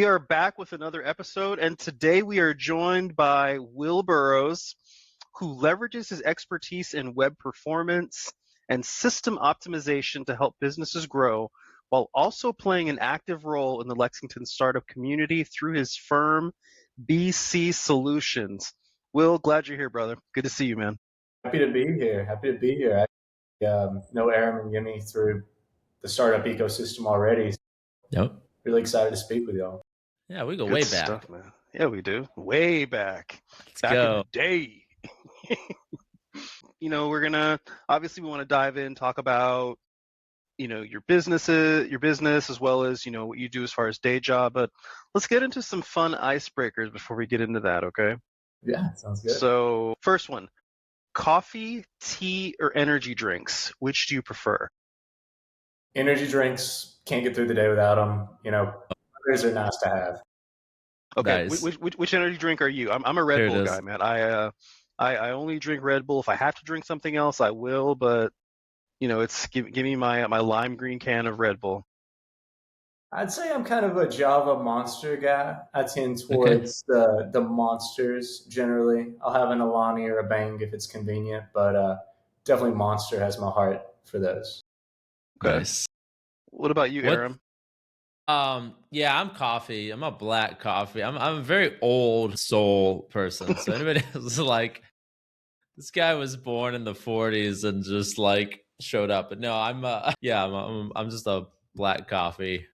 We are back with another episode, and today we are joined by Will Burroughs, who leverages his expertise in web performance and system optimization to help businesses grow, while also playing an active role in the Lexington startup community through his firm, BC Solutions. Will, glad you're here, brother. Good to see you, man. Happy to be here. Happy to be here. I know Aram and Yemi through the startup ecosystem already. Yep. Really excited to speak with y'all. Yeah, we go Good way stuff, back. man. Yeah, we do. Way back. Let's Back in go. the day. We're gonna obviously we want to dive in, talk about your business as well as what you do as far as day job. But let's get into some fun icebreakers before we get into that, okay? Yeah, sounds good. So first one, coffee, tea, or energy drinks, which do you prefer? Energy drinks, can't get through the day without them. Others are nice to have. Okay, Nice. which energy drink are you? I'm a Red Here it Bull is. guy, man. I only drink Red Bull. If I have to drink something else, I will. But it's give me my lime green can of Red Bull. I'd say I'm kind of a Java Monster guy. I tend Okay. towards the monsters generally. I'll have an Alani or a Bang if it's convenient, but definitely Monster has my heart for those. Okay. Nice. What about you, What? Aram? Yeah, I'm coffee. I'm a black coffee. I'm a very old soul person. So anybody who's like, this guy was born in the 40s and just like showed up. But no, I'm just a black coffee.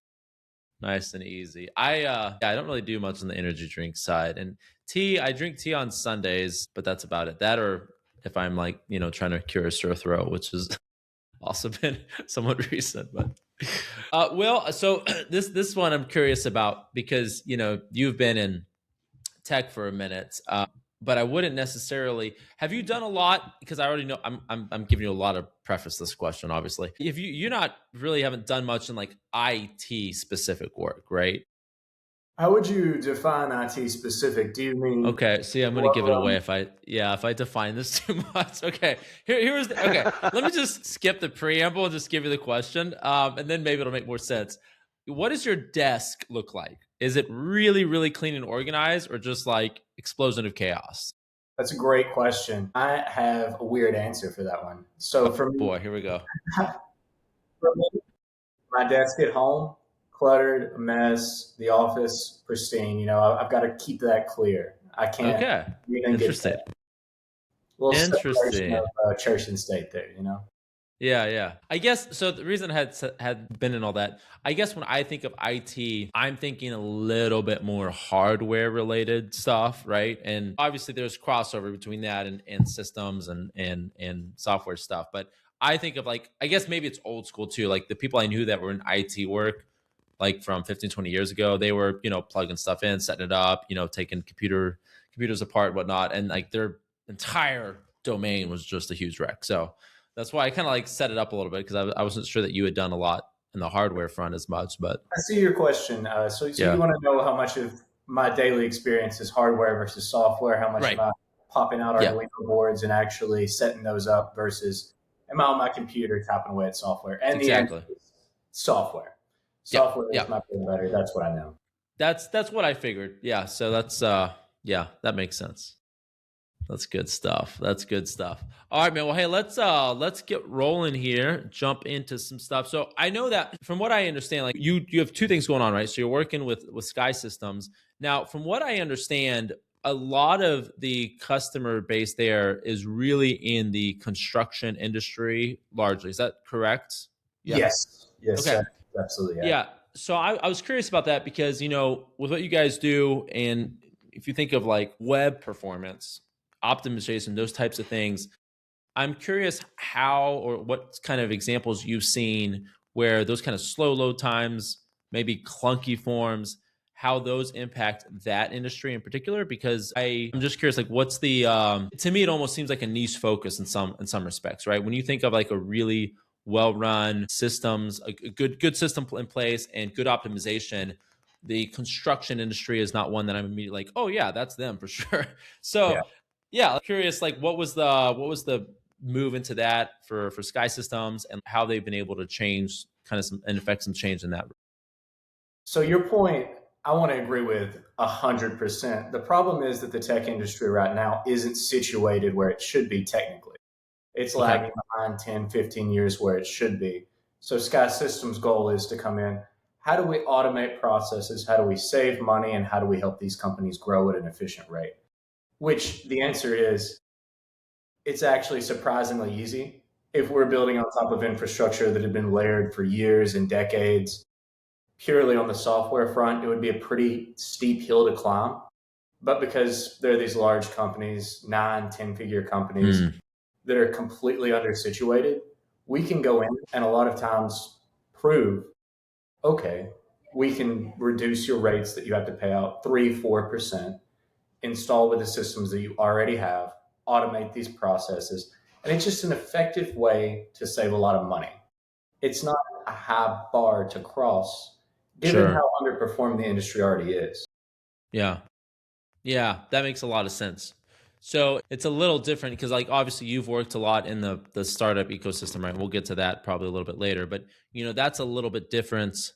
Nice and easy. I don't really do much on the energy drink side. And tea, I drink tea on Sundays, but that's about it. That or if I'm like, trying to cure a sore throat, which has also been somewhat recent, but Will, so this one I'm curious about because you've been in tech for a minute, but I wouldn't necessarily. Have you done a lot? Because I already know I'm giving you a lot of preface this question. Obviously, if you're not really haven't done much in like IT specific work, right? How would you define IT specific? Do you mean Okay, see, I'm gonna what give it away if I define this too much. Okay, okay. Let me just skip the preamble and just give you the question, and then maybe it'll make more sense. What does your desk look like? Is it really, really clean and organized, or just like explosion of chaos? That's a great question. I have a weird answer for that one. So Oh boy, here we go. for me, my desk at home, cluttered, a mess. The office, pristine. I've got to keep that clear. I can't Okay, even get interesting, that little separation interesting. of church and state there. Yeah. I guess so. The reason I had been in all that, I guess when I think of IT, I'm thinking a little bit more hardware related stuff, right? And obviously, there's crossover between that and systems and software stuff. But I think of like, I guess maybe it's old school too. Like the people I knew that were in IT work, like from 15, 20 years ago, they were plugging stuff in, setting it up, taking computers apart, whatnot, and like their entire domain was just a huge wreck. So that's why I kind of like set it up a little bit because I wasn't sure that you had done a lot in the hardware front as much, but I see your question. So you yeah, want to know how much of my daily experience is hardware versus software? How much am right, I popping out yeah, Arduino boards and actually setting those up versus am I on my computer typing away at software? And the answer exactly, is software. yep, Software is yep. my bread and butter. That's what I know. That's what I figured. Yeah, so that's yeah, that makes sense. That's good stuff. That's good stuff. All right, man. Well, hey, let's get rolling here. Jump into some stuff. So I know that from what I understand, like you have two things going on, right? So you're working with Sky Systems. Now, from what I understand, a lot of the customer base there is really in the construction industry largely. Is that correct? Yeah. Yes. Yes, Okay. absolutely. Yeah. Yeah. So I was curious about that because, with what you guys do, and if you think of like web performance, optimization, those types of things, I'm curious how or what kind of examples you've seen where those kind of slow load times, maybe clunky forms, how those impact that industry in particular. Because I'm just curious, like, what's the to me, it almost seems like a niche focus in some respects, right? When you think of like a really well-run systems, a good system in place and good optimization, the construction industry is not one that I'm immediately like, oh yeah, that's them for sure. Yeah. So yeah, I'm curious, like what was the move into that for Sky Systems and how they've been able to change kind of some and affect some change in that. So your point I want to agree with 100%. The problem is that the tech industry right now isn't situated where it should be technically. It's Okay. lagging behind 10, 15 years where it should be. So Sky Systems' goal is to come in. How do we automate processes? How do we save money? And how do we help these companies grow at an efficient rate? Which the answer is it's actually surprisingly easy. If we're building on top of infrastructure that had been layered for years and decades, purely on the software front, it would be a pretty steep hill to climb. But because there are these large companies, 9, 10 figure companies that are completely undersituated, we can go in and a lot of times prove, okay, we can reduce your rates that you have to pay out 3, 4%, install with the systems that you already have, automate these processes. And it's just an effective way to save a lot of money. It's not a high bar to cross, given Sure. how underperformed the industry already is. Yeah. Yeah, that makes a lot of sense. So it's a little different because, like, obviously you've worked a lot in the startup ecosystem, right? We'll get to that probably a little bit later, but that's a little bit different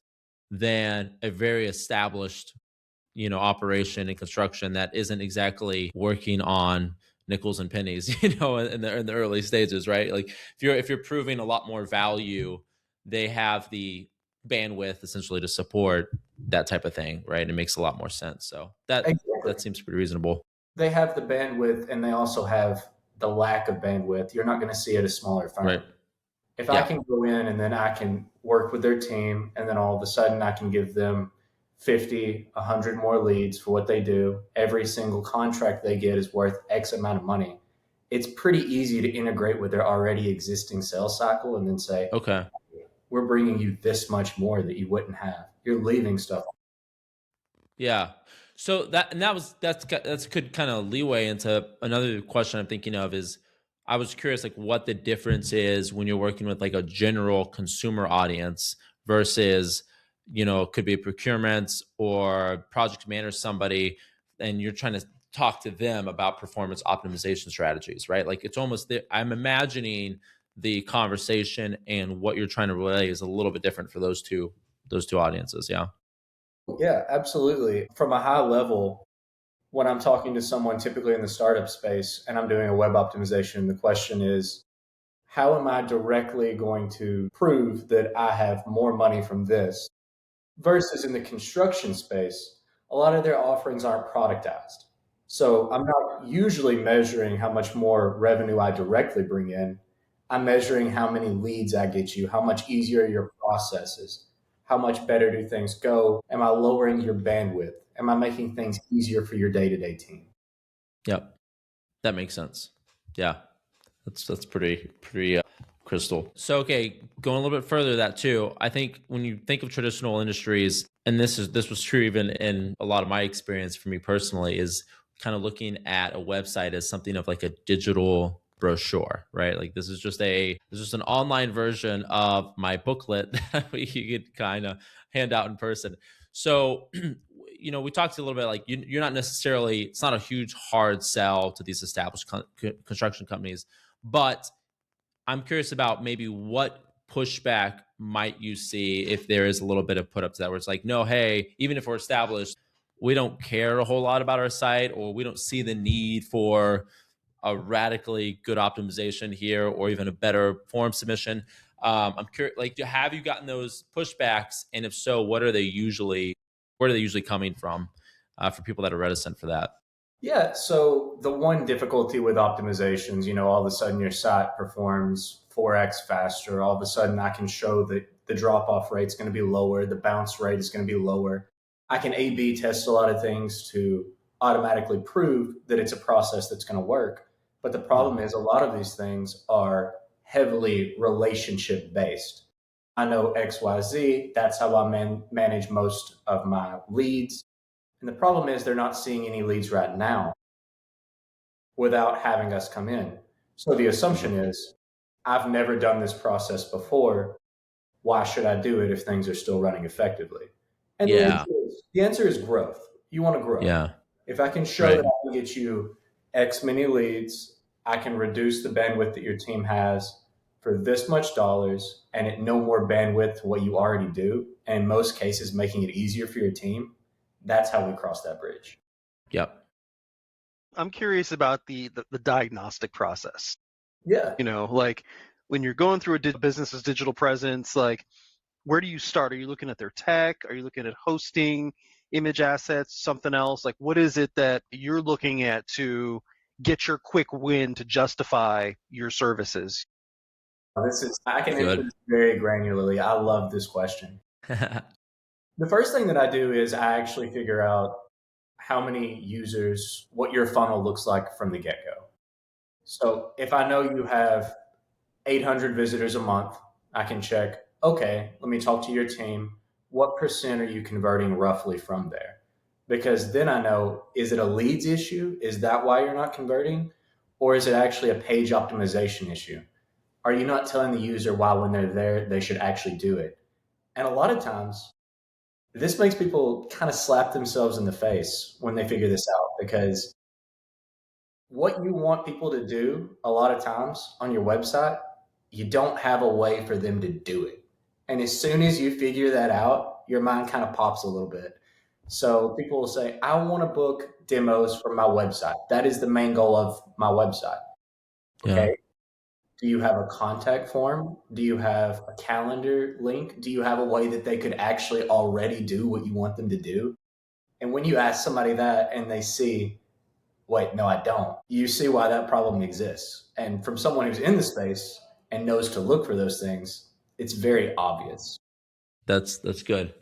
than a very established, operation and construction that isn't exactly working on nickels and pennies, in the early stages, right? Like if you're proving a lot more value, they have the bandwidth essentially to support that type of thing, right? It makes a lot more sense. So that Exactly. seems pretty reasonable. They have the bandwidth and they also have the lack of bandwidth. You're not going to see at a smaller Right. firm. If I Yeah. can go in and then I can work with their team and then all of a sudden I can give them 50, 100 more leads for what they do, every single contract they get is worth X amount of money. It's pretty easy to integrate with their already existing sales cycle and then say, Okay. we're bringing you this much more that you wouldn't have. You're leaving stuff. Yeah. So that's a good kind of leeway into another question I'm thinking of is I was curious like what the difference is when you're working with like a general consumer audience versus it could be procurement or project manager somebody and you're trying to talk to them about performance optimization strategies, right? Like it's almost I'm imagining the conversation and what you're trying to relay is a little bit different for those two audiences. Yeah. Yeah, absolutely. From a high level, when I'm talking to someone typically in the startup space and I'm doing a web optimization, the question is, how am I directly going to prove that I have more money from this? Versus in the construction space, a lot of their offerings aren't productized. So I'm not usually measuring how much more revenue I directly bring in. I'm measuring how many leads I get you, how much easier your process is, how much better do things go? Am I lowering your bandwidth? Am I making things easier for your day to day team? Yep. That makes sense. Yeah. That's pretty crystal. So okay, going a little bit further that too. I think when you think of traditional industries, and this was true even in a lot of my experience for me personally, is kind of looking at a website as something of like a digital brochure, right? Like this is just an online version of my booklet that you could kind of hand out in person. So we talked a little bit like you're not necessarily, it's not a huge hard sell to these established construction companies, but I'm curious about maybe what pushback might you see if there is a little bit of put up to that where it's like, no, hey, even if we're established, we don't care a whole lot about our site or we don't see the need for a radically good optimization here or even a better form submission. I'm curious, like, have you gotten those pushbacks? And if so, where are they usually coming from for people that are reticent for that? Yeah, so the one difficulty with optimizations, all of a sudden your site performs 4x faster. All of a sudden I can show that the drop off rate is going to be lower, the bounce rate is going to be lower. I can A B test a lot of things to automatically prove that it's a process that's going to work. But the problem is, a lot of these things are heavily relationship based. I know XYZ, that's how I manage most of my leads. And the problem is, they're not seeing any leads right now without having us come in. So the assumption is, I've never done this process before. Why should I do it if things are still running effectively? And Yeah. the answer is growth. You want to grow. Yeah. If I can show that Right. I can get you X many leads, I can reduce the bandwidth that your team has for this much dollars and at no more bandwidth to what you already do, and in most cases, making it easier for your team, That's how we cross that bridge. Yep. I'm curious about the diagnostic process. Yeah. Like when you're going through a business's digital presence, like where do you start? Are you looking at their tech? Are you looking at hosting, image assets, something else? Like what is it that you're looking at to get your quick win to justify your services? I can answer Good. this very granularly. I love this question. The first thing that I do is I actually figure out how many users, what your funnel looks like from the get-go. So if I know you have 800 visitors a month, I can check, okay, let me talk to your team. What percent are you converting roughly from there? Because then I know, is it a leads issue? Is that why you're not converting? Or is it actually a page optimization issue? Are you not telling the user why when they're there, they should actually do it? And a lot of times, this makes people kind of slap themselves in the face when they figure this out, because what you want people to do a lot of times on your website, you don't have a way for them to do it. And as soon as you figure that out, your mind kind of pops a little bit. So people will say, I want to book demos from my website. That is the main goal of my website. Okay. Yeah. Do you have a contact form? Do you have a calendar link? Do you have a way that they could actually already do what you want them to do? And when you ask somebody that and they see, wait, no, I don't, you see why that problem exists. And from someone who's in the space and knows to look for those things, it's very obvious. That's good.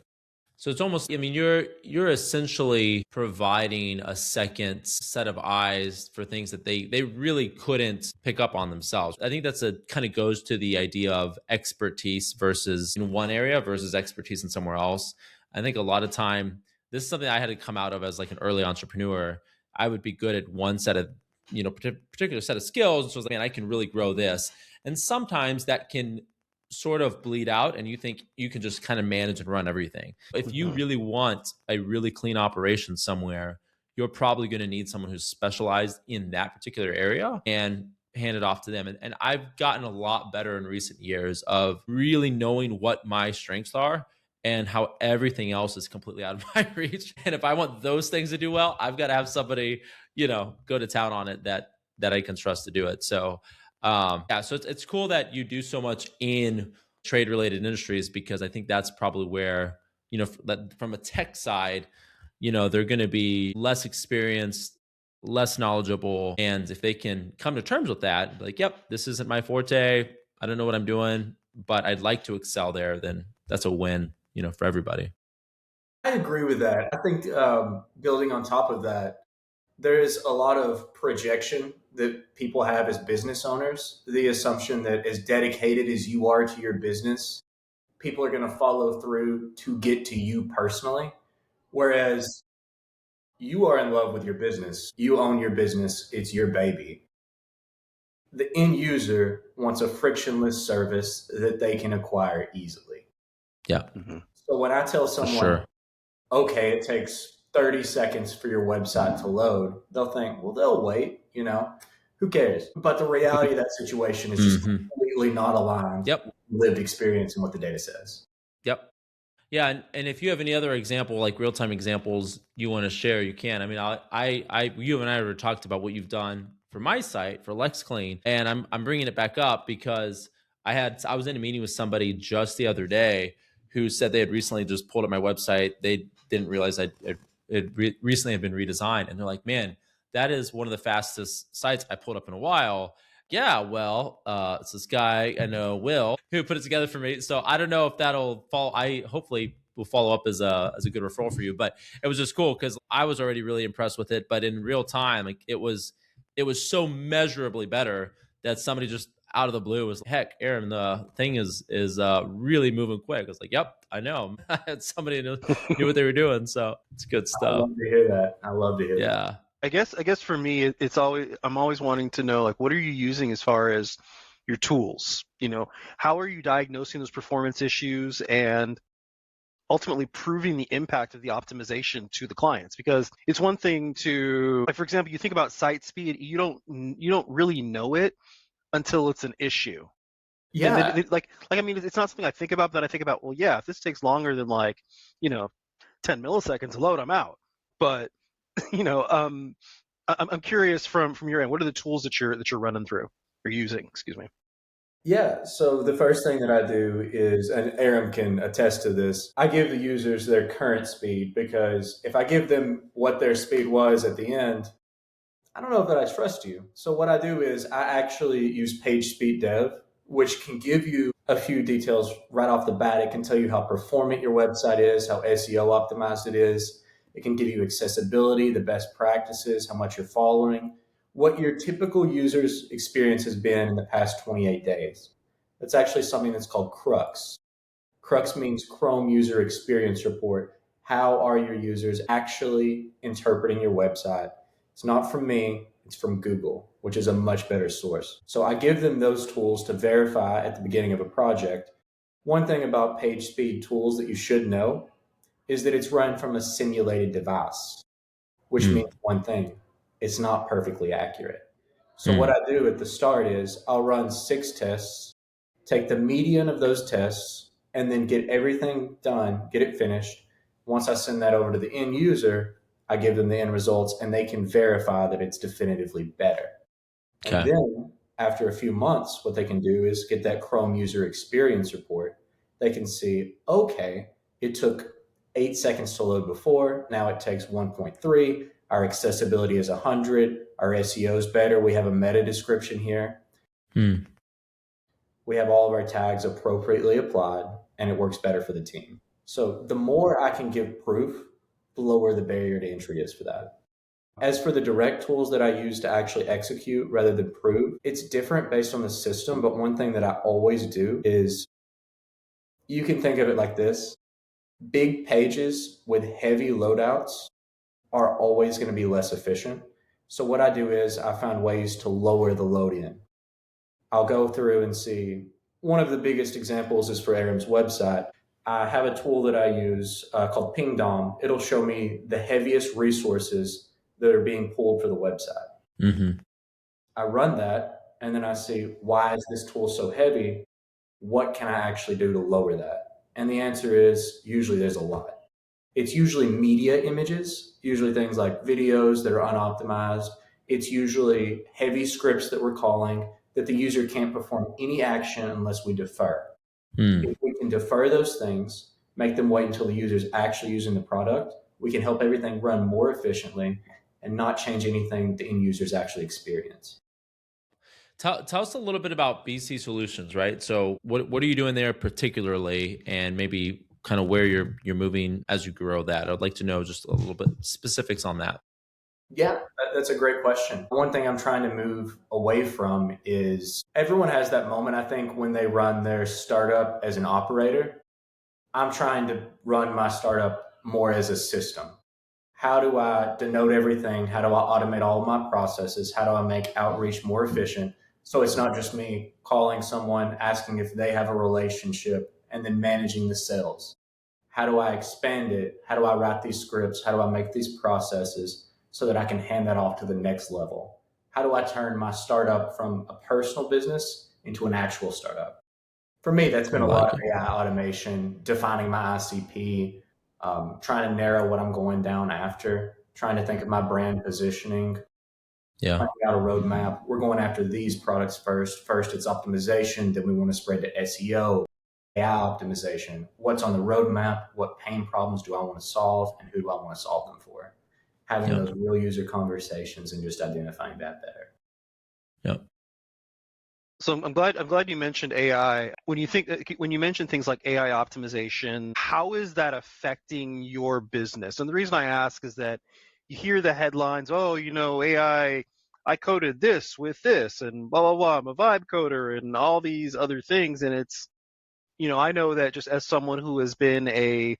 So it's almost, I mean, you're essentially providing a second set of eyes for things that they really couldn't pick up on themselves. I think that's a kind of goes to the idea of expertise versus in one area versus expertise in somewhere else. I think a lot of time, this is something I had to come out of as like an early entrepreneur. I would be good at one set of, particular set of skills. So I was like, man, I can really grow this. And sometimes that can sort of bleed out and you think you can just kind of manage and run everything. If you really want a really clean operation somewhere, you're probably going to need someone who's specialized in that particular area and hand it off to them. And I've gotten a lot better in recent years of really knowing what my strengths are and how everything else is completely out of my reach. And if I want those things to do well, I've got to have somebody, go to town on it that I can trust to do it. So yeah, so it's cool that you do so much in trade related industries, because I think that's probably where, that from a tech side, they're going to be less experienced, less knowledgeable. And if they can come to terms with that, like, yep, this isn't my forte. I don't know what I'm doing, but I'd like to excel there, then that's a win, for everybody. I agree with that. I think building on top of that, there is a lot of projection that people have as business owners. The assumption that as dedicated as you are to your business, people are going to follow through to get to you personally. Whereas you are in love with your business, you own your business, it's your baby. The end user wants a frictionless service that they can acquire easily. Yeah. Mm-hmm. So when I tell someone, sure, okay, it takes 30 seconds for your website to load, they'll think, well, they'll wait, who cares? But the reality of that situation is just completely not aligned Yep. with lived experience and what the data says. Yep. Yeah, and if you have any other example, like real time examples you want to share, you can. I mean, you and I already talked about what you've done for my site for LexClean, and I'm bringing it back up because I was in a meeting with somebody just the other day who said they had recently just pulled up my website. They didn't realize recently had been redesigned, and they're like, man, that is one of the fastest sites I pulled up in a while. Yeah, well, it's this guy I know, Will, who put it together for me. So I don't know if that'll fall. I hopefully will follow up as a good referral for you. But it was just cool because I was already really impressed with it. But in real time, like it was so measurably better that somebody just out of the blue was like, heck, Aaron, the thing is really moving quick. I was like, yep, I know. I had somebody who knew what they were doing. So it's good stuff. I love to hear that. I love to hear that. Yeah. I guess for me, I'm always wanting to know, like, what are you using as far as your tools? How are you diagnosing those performance issues and ultimately proving the impact of the optimization to the clients? Because it's one thing to, like, for example, you think about site speed, you don't really know it until it's an issue. Yeah. And then, I mean, it's not something I think about, but I think about, well, yeah, if this takes longer than 10 milliseconds to load, I'm out. But I'm curious from your end, what are the tools that you're running through or using? Excuse me. Yeah, so the first thing that I do is, and Aram can attest to this, I give the users their current speed, because if I give them what their speed was at the end, I don't know that I trust you. So what I do is I actually use page speed dev, which can give you a few details right off the bat. It can tell you how performant your website is, how SEO optimized it is. It can give you accessibility, the best practices, how much you're following, what your typical user's experience has been in the past 28 days. That's actually something that's called Crux. Crux means Chrome User Experience Report. How are your users actually interpreting your website? It's not from me, it's from Google, which is a much better source. So I give them those tools to verify at the beginning of a project. One thing about page speed tools that you should know is that it's run from a simulated device, which means one thing: it's not perfectly accurate. So what I do at the start is I'll run 6 tests, take the median of those tests, and then get everything done, get it finished. Once I send that over to the end user, I give them the end results, and they can verify that it's definitively better. Okay. And then after a few months, what they can do is get that Chrome User Experience Report. They can see, okay, it took 8 seconds to load before, now it takes 1.3. Our accessibility is 100. Our SEO is better. We have a meta description here. We have all of our tags appropriately applied, and it works better for the team. So the more I can give proof, the lower the barrier to entry is for that. As for the direct tools that I use to actually execute rather than prove, it's different based on the system. But one thing that I always do is, you can think of it like this: big pages with heavy loadouts are always going to be less efficient. So what I do is I find ways to lower the load in. I'll go through and see. One of the biggest examples is for Aram's website. I have a tool that I use called PingDom. It'll show me the heaviest resources that are being pulled for the website. I run that, and then I see, why is this tool so heavy? What can I actually do to lower that? And the answer is, usually there's a lot. It's usually media images, usually things like videos that are unoptimized. It's usually heavy scripts that we're calling that the user can't perform any action unless we defer. If we can defer those things, make them wait until the user's actually using the product, we can help everything run more efficiently and not change anything the end users actually experience. Tell us a little bit about BC Solutions, right? So what are you doing there particularly, and maybe kind of where you're moving as you grow that? I'd like to know just a little bit specifics on that. Yeah, that's a great question. One thing I'm trying to move away from is, everyone has that moment, I think, when they run their startup as an operator. I'm trying to run my startup more as a system. How do I denote everything? How do I automate all of my processes? How do I make outreach more efficient? So it's not just me calling someone, asking if they have a relationship, and then managing the sales. How do I expand it? How do I write these scripts? How do I make these processes so that I can hand that off to the next level? How do I turn my startup from a personal business into an actual startup? For me, that's been a lot of AI automation, defining my ICP, trying to narrow what I'm going down after, trying to think of my brand positioning, planning out a roadmap. We're going after these products first. First, it's optimization. Then we want to spread to SEO, AI optimization. What's on the roadmap? What pain problems do I want to solve? And who do I want to solve them for? Having those real user conversations and just identifying that better. So I'm glad you mentioned AI. When you mention things like AI optimization, how is that affecting your business? And the reason I ask is that you hear the headlines, oh, AI, I coded this with this and blah, blah, blah, I'm a vibe coder and all these other things. And it's, I know that just as someone who's been in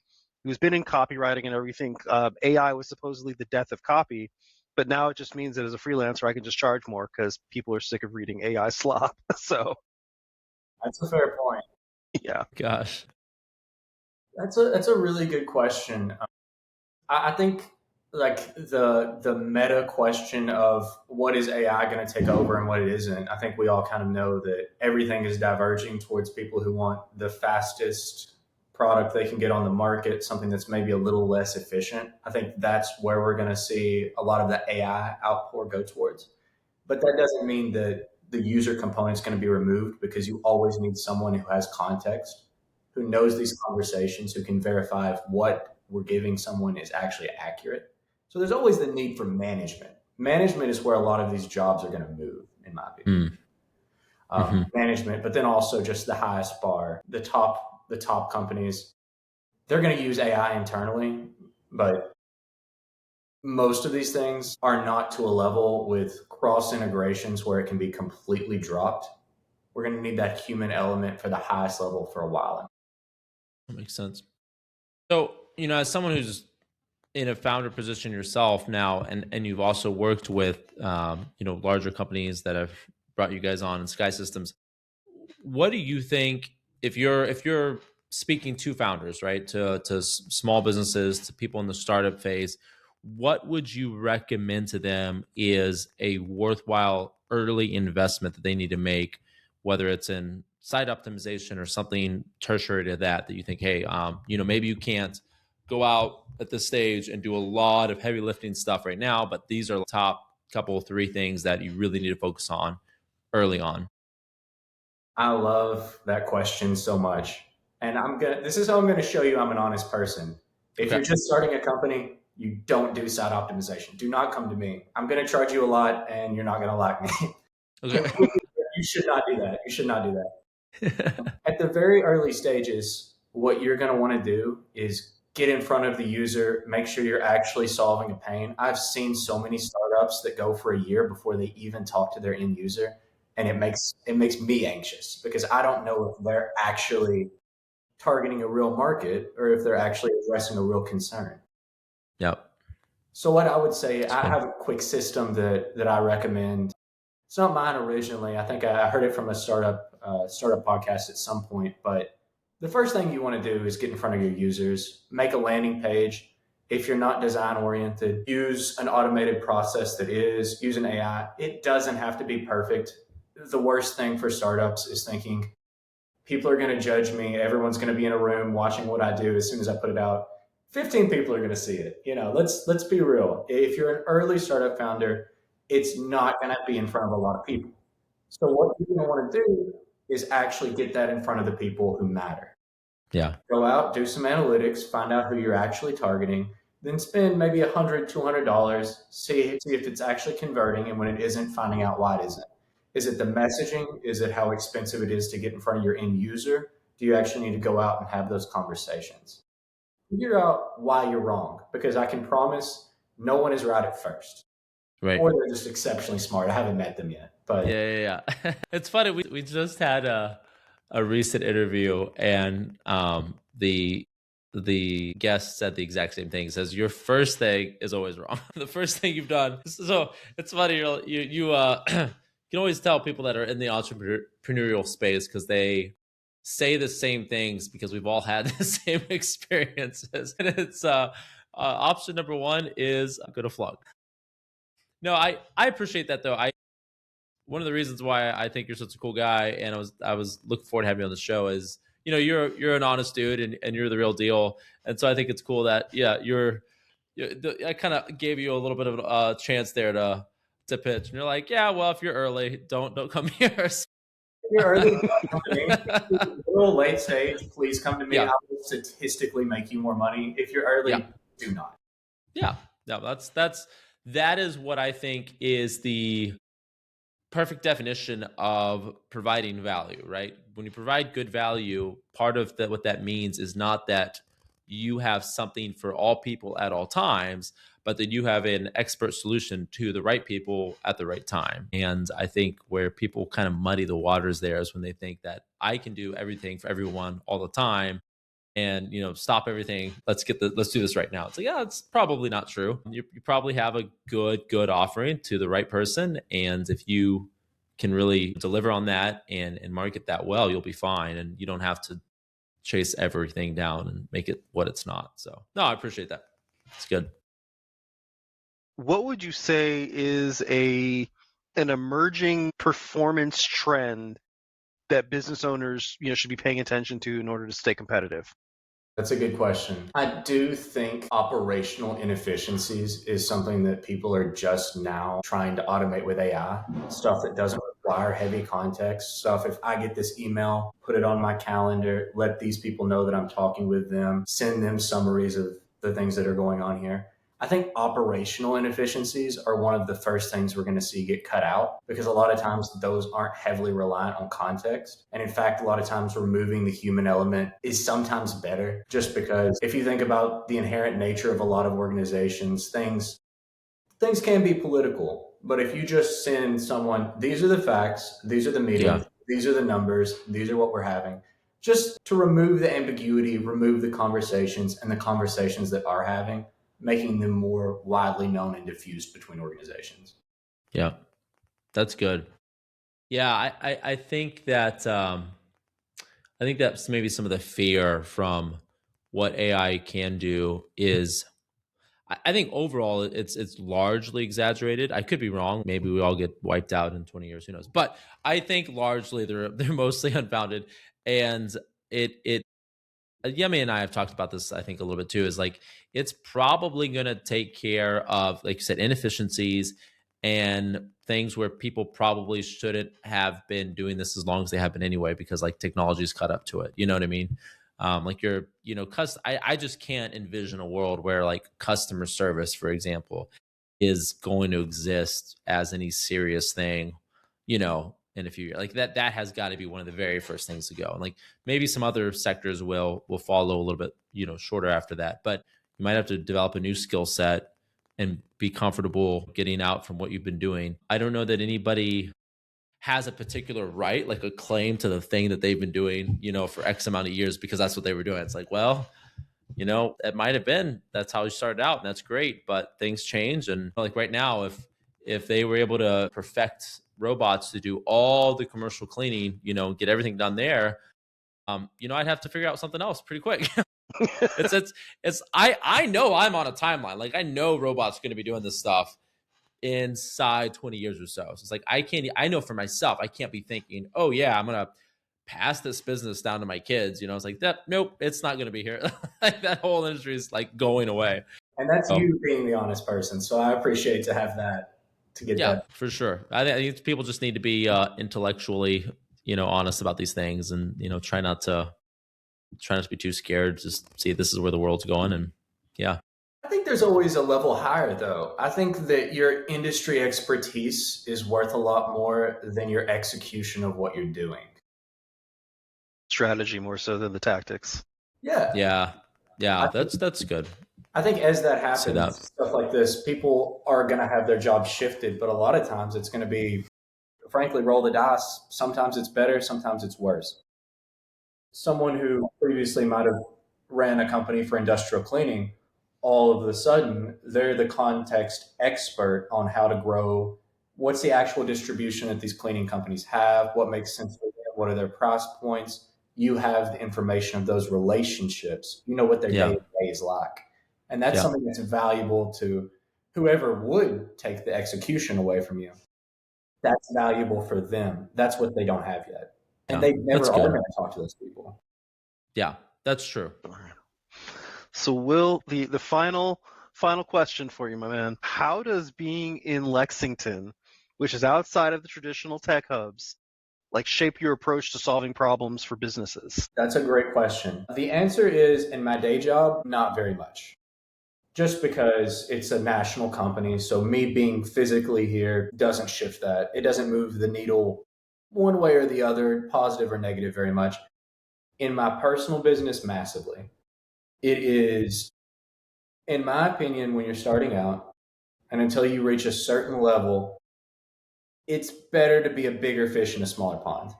copywriting and everything, AI was supposedly the death of copy. But now it just means that as a freelancer, I can just charge more because people are sick of reading AI slop. So that's a fair point. Yeah. Gosh. That's a really good question. I think like the meta question of what is AI going to take over and what it isn't, I think we all kind of know that everything is diverging towards people who want the fastest product they can get on the market, something that's maybe a little less efficient. I think that's where we're going to see a lot of the AI outpour go towards. But that doesn't mean that the user component is going to be removed, because you always need someone who has context, who knows these conversations, who can verify if what we're giving someone is actually accurate. So there's always the need for management. Management is where a lot of these jobs are going to move, in my opinion. Management, but then also just the highest bar, the top companies, they're going to use AI internally, but most of these things are not to a level with cross integrations where it can be completely dropped. We're going to need that human element for the highest level for a while. That makes sense. So, as someone who's in a founder position yourself now, and you've also worked with, larger companies that have brought you guys on in Sky Systems, what do you think, if you're speaking to founders, right, to small businesses, to people in the startup phase, what would you recommend to them is a worthwhile early investment that they need to make, whether it's in site optimization or something tertiary to that you think, hey, maybe you can't go out at this stage and do a lot of heavy lifting stuff right now, but these are the top couple, 3 things that you really need to focus on early on? I love that question so much. And this is how I'm going to show you I'm an honest person. If Okay. you're just starting a company, you don't do site optimization. Do not come to me. I'm going to charge you a lot and you're not going to like me. Okay. You should not do that. You should not do that. At the very early stages, what you're going to want to do is get in front of the user, make sure you're actually solving a pain. I've seen so many startups that go for a year before they even talk to their end user. And it makes me anxious, because I don't know if they're actually targeting a real market or if they're actually addressing a real concern. Yep. So what I would say, I have a quick system that I recommend. It's not mine originally. I think I heard it from a startup podcast at some point. But the first thing you want to do is get in front of your users, make a landing page. If you're not design oriented, use an automated process use an AI. It doesn't have to be perfect. The worst thing for startups is thinking people are going to judge me. Everyone's going to be in a room watching what I do as soon as I put it out. 15 people are going to see it. Let's be real. If you're an early startup founder, it's not going to be in front of a lot of people. So what you're going to want to do is actually get that in front of the people who matter. Yeah. Go out, do some analytics, find out who you're actually targeting, then spend maybe $100, $200, see if it's actually converting, and when it isn't, finding out why it isn't. Is it the messaging? Is it how expensive it is to get in front of your end user? Do you actually need to go out and have those conversations? Figure out why you're wrong, because I can promise no one is right at first. Right. Or they're just exceptionally smart. I haven't met them yet. But yeah. It's funny. We just had a recent interview, and the guest said the exact same thing. He says, your first thing is always wrong. The first thing you've done. So it's funny. You can always tell people that are in the entrepreneurial space, because they say the same things, because we've all had the same experiences. And it's option number 1 is I'm gonna flunk. No, I appreciate that though. One of the reasons why I think you're such a cool guy, and I was looking forward to having you on the show, is you're an honest dude, and you're the real deal. And so I think it's cool that I kind of gave you a little bit of a chance there to pitch, and you're like, yeah, well, if you're early, don't come here. If you're early, come to me. If you're a little late stage, please come to me. Yeah. I will statistically make you more money. If you're early, do not. Yeah, no, that is what I think is the perfect definition of providing value, right? When you provide good value, part of what that means is not that you have something for all people at all times, but that you have an expert solution to the right people at the right time. And I think where people kind of muddy the waters there is when they think that I can do everything for everyone all the time, and stop everything. Let's do this right now. It's like, yeah, it's probably not true. You probably have a good offering to the right person, and if you can really deliver on that and market that well, you'll be fine, and you don't have to chase everything down and make it what it's not. So no, I appreciate that. It's good. What would you say is an emerging performance trend that business owners should be paying attention to in order to stay competitive? That's a good question. I do think operational inefficiencies is something that people are just now trying to automate with AI. Stuff that doesn't require heavy context. Stuff, if I get this email, put it on my calendar, let these people know that I'm talking with them, send them summaries of the things that are going on here. I think operational inefficiencies are one of the first things we're going to see get cut out because a lot of times those aren't heavily reliant on context. And in fact, a lot of times removing the human element is sometimes better just because if you think about the inherent nature of a lot of organizations, things can be political. But if you just send someone, these are the facts, these are the Yeah. meetings, these are the numbers, these are what we're having, just to remove the ambiguity, remove the conversations and the conversations that are having, making them more widely known and diffused between organizations. Yeah. That's good. Yeah. I think that, I think that's maybe some of the fear from what AI can do is I think overall it's largely exaggerated. I could be wrong. Maybe we all get wiped out in 20 years. Who knows? But I think largely they're mostly unfounded, and it Yemi and I have talked about this. I think a little bit too. Is like it's probably going to take care of, like you said, inefficiencies and things where people probably shouldn't have been doing this as long as they have been anyway, because like technology's caught up to it. You know what I mean? Like you're, I just can't envision a world where like customer service, for example, is going to exist as any serious thing, in a few years. Like that has got to be one of the very first things to go. And like maybe some other sectors will follow a little bit, shorter after that. But you might have to develop a new skill set and be comfortable getting out from what you've been doing. I don't know that anybody has a particular right, like a claim to the thing that they've been doing, for X amount of years because that's what they were doing. It's like, well, it might have been that's how you started out, and that's great, but things change. And like right now, if they were able to perfect robots to do all the commercial cleaning, get everything done there, I'd have to figure out something else pretty quick. I know I'm on a timeline. Like I know robots are going to be doing this stuff inside 20 years or so. So it's like I know for myself, I can't be thinking, oh yeah, I'm gonna pass this business down to my kids. It's like that, nope, it's not gonna be here. Like that whole industry is like going away. And that's So you being the honest person. So I appreciate to have that, to get yeah, that. for sure. I think people just need to be intellectually, honest about these things, and try not to be too scared. Just see this is where the world's going, and yeah. I think there's always a level higher, though. I think that your industry expertise is worth a lot more than your execution of what you're doing. Strategy more so than the tactics. Yeah. Yeah, that's good. I think as that Say happens, that. stuff like this, people are going to have their jobs shifted, but a lot of times it's going to be, frankly, roll the dice. Sometimes it's better, sometimes it's worse. Someone who previously might have ran a company for industrial cleaning, all of a sudden they're the context expert on how to grow. What's the actual distribution that these cleaning companies have? What makes sense for them? What are their price points? You have the information of those relationships. You know what their day Yeah, to day is like. And that's yeah, something that's valuable to whoever would take the execution away from you. That's valuable for them. That's what they don't have yet. And yeah. they That's never are good. going to talk to those people. Yeah, that's true. So Will, the final question for you, my man. How does being in Lexington, which is outside of the traditional tech hubs, like shape your approach to solving problems for businesses? That's a great question. The answer is in my day job, not very much. Just because it's a national company. So me being physically here doesn't shift that. It doesn't move the needle one way or the other, positive or negative, very much. In my personal business, massively. It is, in my opinion, when you're starting out and until you reach a certain level, it's better to be a bigger fish in a smaller pond,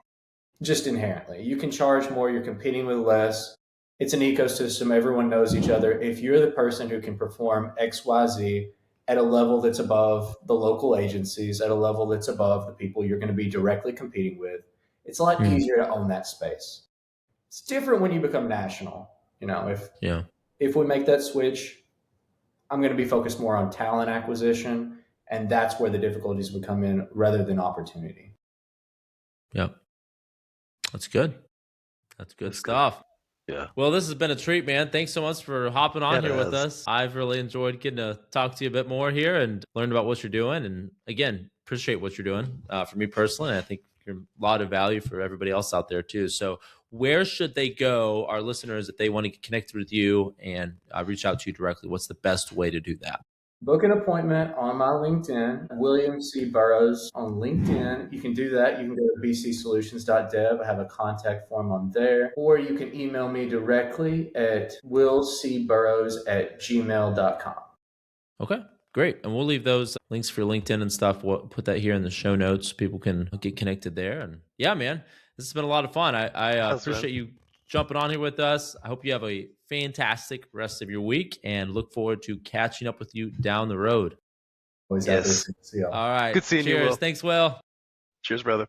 just inherently. You can charge more, you're competing with less. It's an ecosystem, everyone knows each other. If you're the person who can perform XYZ at a level that's above the local agencies, at a level that's above the people you're going to be directly competing with, it's a lot Mm, easier to own that space. It's different when you become national. yeah, If we make that switch, I'm going to be focused more on talent acquisition, and that's where the difficulties would come in rather than opportunity. yeah. That's good. That's good That's good. stuff. Yeah. Well, this has been a treat, man. Thanks so much for hopping on Yeah, it here with has. us. I've really enjoyed getting to talk to you a bit more here and learn about what you're doing. And again, appreciate what you're doing for me personally. And I think you're a lot of value for everybody else out there too. So where should they go, our listeners, if they want to get connected with you and reach out to you directly? What's the best way to do that? Book an appointment on my LinkedIn, William C. Burroughs on LinkedIn. You can do that. You can go to bcsolutions.dev. I have a contact form on there. Or you can email me directly at willcburrows@gmail.com. Okay, great. And we'll leave those links for LinkedIn and stuff. We'll put that here in the show notes. People can get connected there. And yeah, man, this has been a lot of fun. I appreciate you jumping on here with us. I hope you have a fantastic rest of your week and look forward to catching up with you down the road. Always Yes. happy to see y'all. All right. Good seeing you, Cheers. Will. Thanks, Will. Cheers, brother.